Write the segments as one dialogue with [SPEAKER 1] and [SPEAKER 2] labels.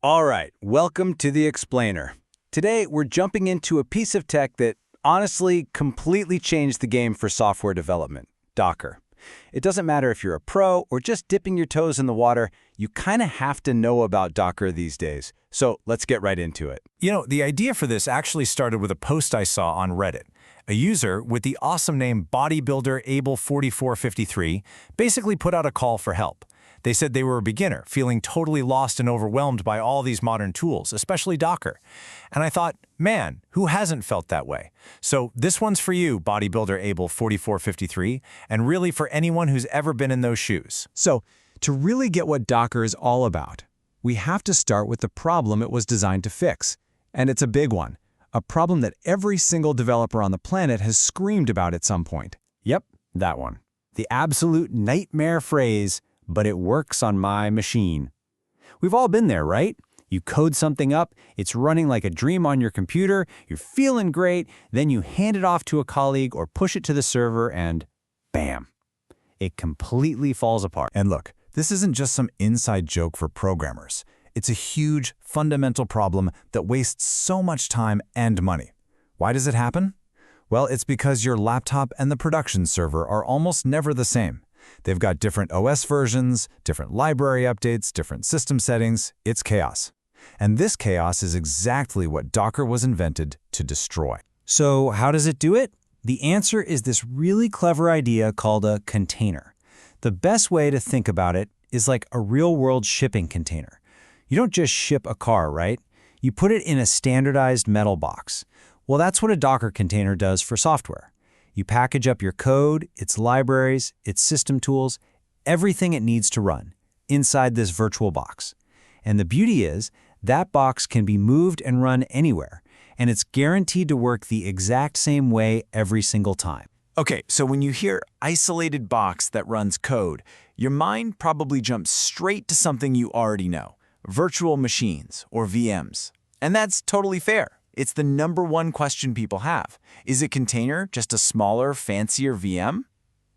[SPEAKER 1] All right, welcome to the Explainer. Today, we're jumping into a piece of tech that honestly completely changed the game for software development, Docker. It doesn't matter if you're a pro or just dipping your toes in the water, you kind of have to know about Docker these days. So let's get right into it.
[SPEAKER 2] The idea for this actually started with a post I saw on Reddit. A user with the awesome name bodybuilder4453 basically put out a call for help. They said they were a beginner, feeling totally lost and overwhelmed by all these modern tools, especially Docker. And I thought, man, who hasn't felt that way? So this one's for you, bodybuilder4453, and really for anyone who's ever been in those shoes.
[SPEAKER 3] So, to really get what Docker is all about, we have to start with the problem it was designed to fix. And it's a big one. A problem that every single developer on the planet has screamed about at some point.
[SPEAKER 1] Yep, that one. The absolute nightmare phrase, but it works on my machine. We've all been there, right? You code something up, it's running like a dream on your computer, you're feeling great, then you hand it off to a colleague or push it to the server and bam, it completely falls apart.
[SPEAKER 2] And look, this isn't just some inside joke for programmers. It's a huge, fundamental problem that wastes so much time and money. Why does it happen? Well, it's because your laptop and the production server are almost never the same. They've got different OS versions, different library updates, different system settings. It's chaos. And this chaos is exactly what Docker was invented to destroy.
[SPEAKER 1] So how does it do it? The answer is this really clever idea called a container. The best way to think about it is like a real-world shipping container. You don't just ship a car, right? You put it in a standardized metal box. Well, that's what a Docker container does for software. You package up your code, its libraries, its system tools, everything it needs to run inside this virtual box. And the beauty is, that box can be moved and run anywhere, and it's guaranteed to work the exact same way every single time.
[SPEAKER 2] Okay, so when you hear isolated box that runs code, your mind probably jumps straight to something you already know, virtual machines or VMs. And that's totally fair. It's the #1 question people have. Is a container just a smaller, fancier VM?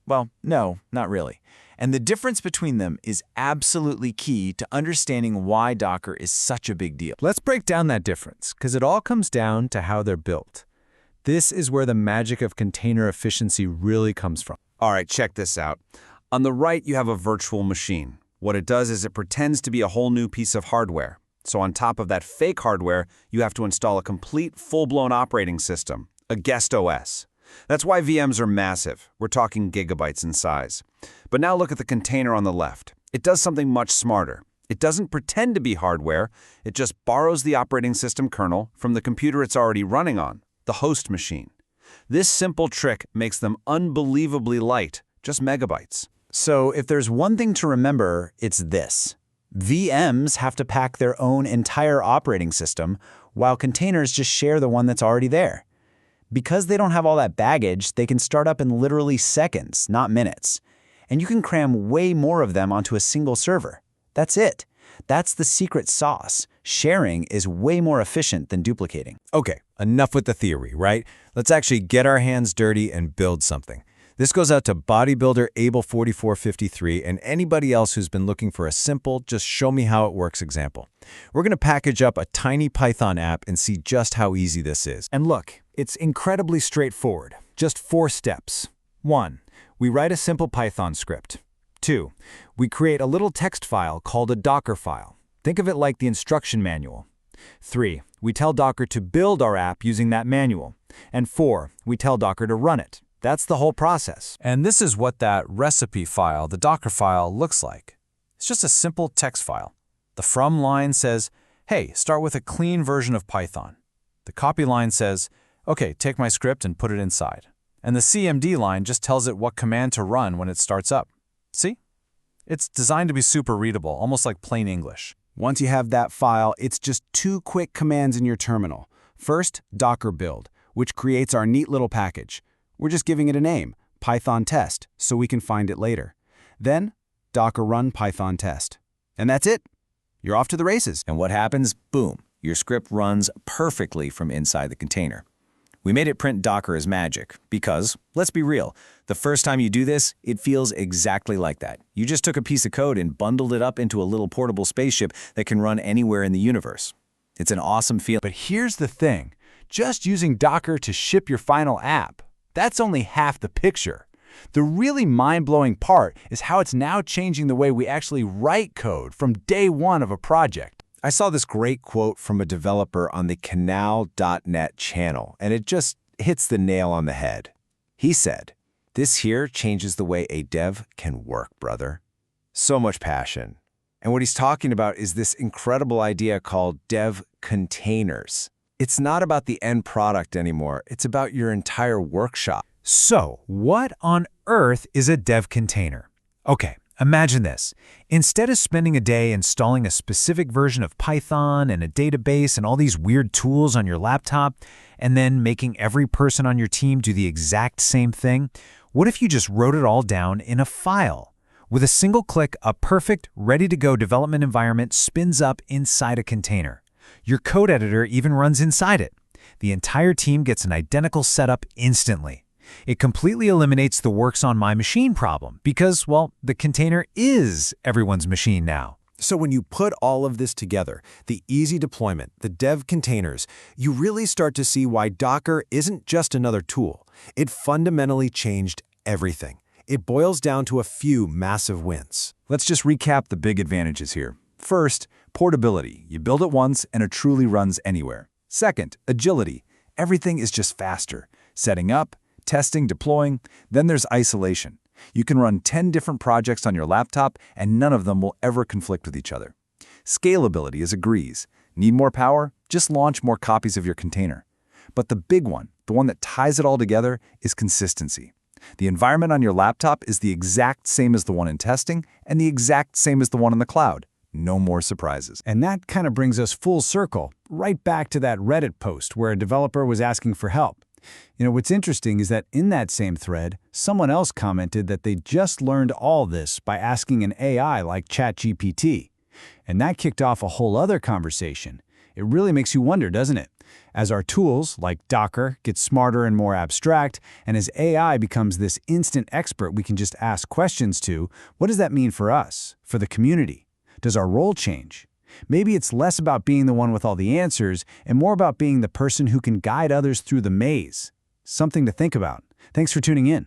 [SPEAKER 2] Well, no, not really. And the difference between them is absolutely key to understanding why Docker is such a big deal.
[SPEAKER 3] Let's break down that difference, because it all comes down to how they're built. This is where the magic of container efficiency really comes from.
[SPEAKER 4] All right, check this out. On the right, you have a virtual machine. What it does is it pretends to be a whole new piece of hardware. So on top of that fake hardware, you have to install a complete full-blown operating system, a guest OS. That's why VMs are massive. We're talking gigabytes in size. But now look at the container on the left. It does something much smarter. It doesn't pretend to be hardware. It just borrows the operating system kernel from the computer it's already running on, the host machine. This simple trick makes them unbelievably light, just megabytes.
[SPEAKER 1] So if there's one thing to remember, it's this. VMs have to pack their own entire operating system, while containers just share the one that's already there. Because they don't have all that baggage, they can start up in literally seconds, not minutes. And you can cram way more of them onto a single server. That's it. That's the secret sauce. Sharing is way more efficient than duplicating.
[SPEAKER 3] Okay, enough with the theory, right? Let's actually get our hands dirty and build something. This goes out to bodybuilder4453 and anybody else who's been looking for a simple, just show me how it works example. We're going to package up a tiny Python app and see just how easy this is.
[SPEAKER 2] And look, it's incredibly straightforward. Just 4 steps. 1. We write a simple Python script. 2. We create a little text file called a Docker file. Think of it like the instruction manual. 3. We tell Docker to build our app using that manual. And 4. We tell Docker to run it. That's the whole process.
[SPEAKER 3] And this is what that recipe file, the Docker file, looks like. It's just a simple text file. The from line says, hey, start with a clean version of Python. The copy line says, okay, take my script and put it inside. And the CMD line just tells it what command to run when it starts up. See? It's designed to be super readable, almost like plain English.
[SPEAKER 4] Once you have that file, it's just 2 quick commands in your terminal. First, docker build, which creates our neat little package. We're just giving it a name, Python test, so we can find it later. Then, docker run Python test. And that's it. You're off to the races.
[SPEAKER 1] And what happens? Boom. Your script runs perfectly from inside the container.
[SPEAKER 2] We made it print Docker as magic because, let's be real, the first time you do this, it feels exactly like that. You just took a piece of code and bundled it up into a little portable spaceship that can run anywhere in the universe. It's an awesome feeling.
[SPEAKER 3] But here's the thing. Just using Docker to ship your final app, that's only half the picture. The really mind-blowing part is how it's now changing the way we actually write code from day one of a project.
[SPEAKER 2] I saw this great quote from a developer on the canal.net channel, and it just hits the nail on the head. He said, "This here changes the way a dev can work, brother." So much passion. And what he's talking about is this incredible idea called dev containers. It's not about the end product anymore. It's about your entire workshop.
[SPEAKER 1] So, what on earth is a dev container? Okay, imagine this. Instead of spending a day installing a specific version of Python and a database and all these weird tools on your laptop, and then making every person on your team do the exact same thing, what if you just wrote it all down in a file? With a single click, a perfect, ready-to-go development environment spins up inside a container. Your code editor even runs inside it. The entire team gets an identical setup instantly. It completely eliminates the works on my machine problem because, well, the container is everyone's machine now.
[SPEAKER 5] So when you put all of this together, the easy deployment, the dev containers, you really start to see why Docker isn't just another tool. It fundamentally changed everything. It boils down to a few massive wins.
[SPEAKER 3] Let's just recap the big advantages here. First, portability. You build it once and it truly runs anywhere. Second, agility. Everything is just faster. Setting up, testing, deploying. Then there's isolation. You can run 10 different projects on your laptop and none of them will ever conflict with each other. Scalability is a breeze. Need more power? Just launch more copies of your container. But the big one, the one that ties it all together, is consistency. The environment on your laptop is the exact same as the one in testing and the exact same as the one in the cloud. No more surprises.
[SPEAKER 6] And that kind of brings us full circle, right back to that Reddit post where a developer was asking for help. You know, what's interesting is that in that same thread, someone else commented that they just learned all this by asking an AI like ChatGPT. And that kicked off a whole other conversation. It really makes you wonder, doesn't it? As our tools, like Docker, get smarter and more abstract, and as AI becomes this instant expert we can just ask questions to, what does that mean for us, for the community? Does our role change? Maybe it's less about being the one with all the answers and more about being the person who can guide others through the maze. Something to think about. Thanks for tuning in.